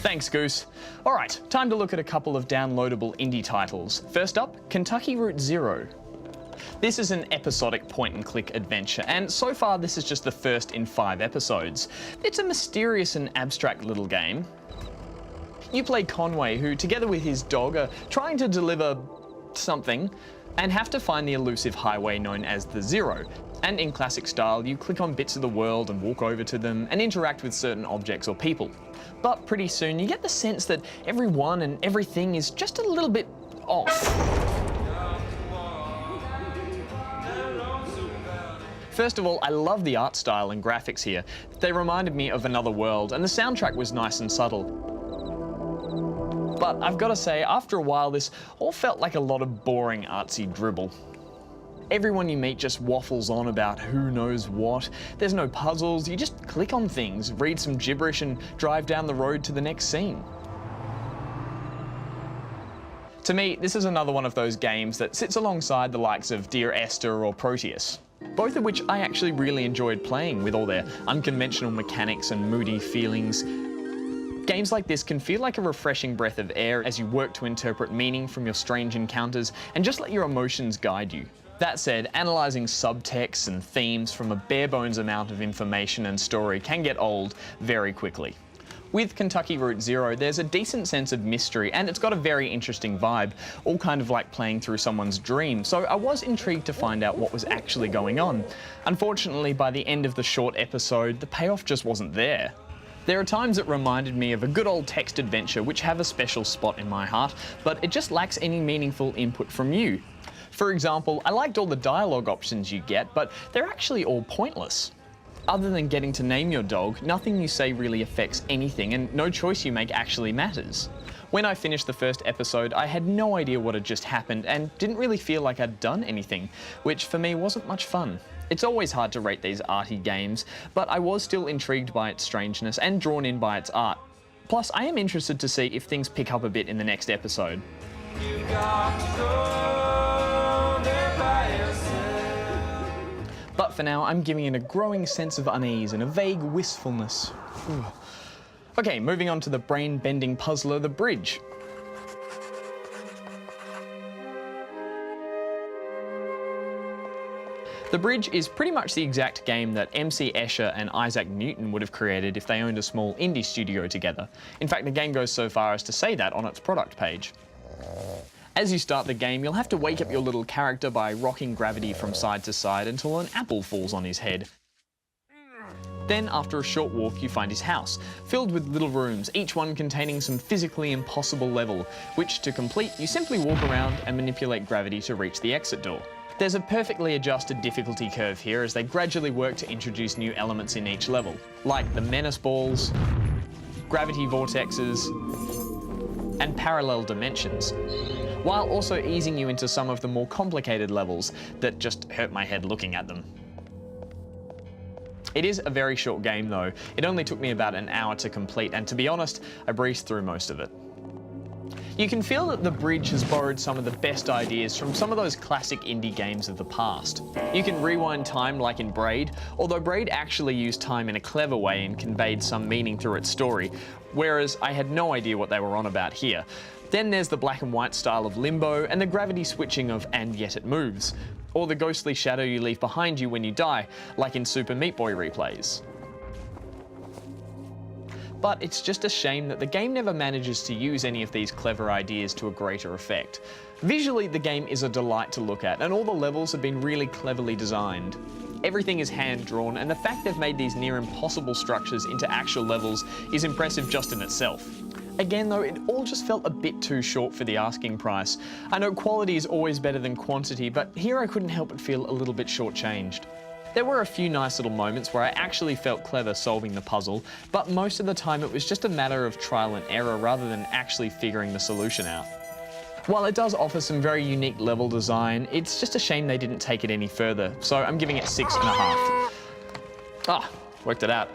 Thanks, Goose. All right, time to look at a couple of downloadable indie titles. First up, Kentucky Route Zero. This is an episodic point-and-click adventure, and so far this is just the first in 5 episodes. It's a mysterious and abstract little game. You play Conway, who, together with his dog, are trying to deliver something, and have to find the elusive highway known as the Zero. And in classic style, you click on bits of the world and walk over to them and interact with certain objects or people. But pretty soon you get the sense that everyone and everything is just a little bit off. First of all, I love the art style and graphics here. They reminded me of Another World, and the soundtrack was nice and subtle. But I've got to say, after a while, this all felt like a lot of boring artsy dribble. Everyone you meet just waffles on about who knows what. There's no puzzles, you just click on things, read some gibberish and drive down the road to the next scene. To me, this is another one of those games that sits alongside the likes of Dear Esther or Proteus, both of which I actually really enjoyed playing with all their unconventional mechanics and moody feelings. Games like this can feel like a refreshing breath of air as you work to interpret meaning from your strange encounters and just let your emotions guide you. That said, analysing subtexts and themes from a bare-bones amount of information and story can get old very quickly. With Kentucky Route Zero, there's a decent sense of mystery, and it's got a very interesting vibe, all kind of like playing through someone's dream, so I was intrigued to find out what was actually going on. Unfortunately, by the end of the short episode, the payoff just wasn't there. There are times it reminded me of a good old text adventure which have a special spot in my heart, but it just lacks any meaningful input from you. For example, I liked all the dialogue options you get, but they're actually all pointless. Other than getting to name your dog, nothing you say really affects anything, and no choice you make actually matters. When I finished the first episode, I had no idea what had just happened and didn't really feel like I'd done anything, which for me wasn't much fun. It's always hard to rate these arty games, but I was still intrigued by its strangeness and drawn in by its art. Plus, I am interested to see if things pick up a bit in the next episode. But for now, I'm giving it a growing sense of unease and a vague wistfulness. Okay, moving on to the brain-bending puzzler, The Bridge. The Bridge is pretty much the exact game that MC Escher and Isaac Newton would have created if they owned a small indie studio together. In fact, the game goes so far as to say that on its product page. As you start the game, you'll have to wake up your little character by rocking gravity from side to side until an apple falls on his head. Then, after a short walk, you find his house, filled with little rooms, each one containing some physically impossible level, which, to complete, you simply walk around and manipulate gravity to reach the exit door. There's a perfectly adjusted difficulty curve here as they gradually work to introduce new elements in each level, like the menace balls, gravity vortexes, and parallel dimensions, while also easing you into some of the more complicated levels that just hurt my head looking at them. It is a very short game though. It only took me about an hour to complete, and to be honest, I breezed through most of it. You can feel that The Bridge has borrowed some of the best ideas from some of those classic indie games of the past. You can rewind time like in Braid, although Braid actually used time in a clever way and conveyed some meaning through its story, whereas I had no idea what they were on about here. Then there's the black and white style of Limbo and the gravity switching of And Yet It Moves, or the ghostly shadow you leave behind you when you die, like in Super Meat Boy replays. But it's just a shame that the game never manages to use any of these clever ideas to a greater effect. Visually, the game is a delight to look at, and all the levels have been really cleverly designed. Everything is hand-drawn, and the fact they've made these near-impossible structures into actual levels is impressive just in itself. Again though, it all just felt a bit too short for the asking price. I know quality is always better than quantity, but here I couldn't help but feel a little bit shortchanged. There were a few nice little moments where I actually felt clever solving the puzzle, but most of the time it was just a matter of trial and error rather than actually figuring the solution out. While it does offer some very unique level design, it's just a shame they didn't take it any further, so I'm giving it 6.5. Ah, worked it out.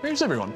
Where's everyone?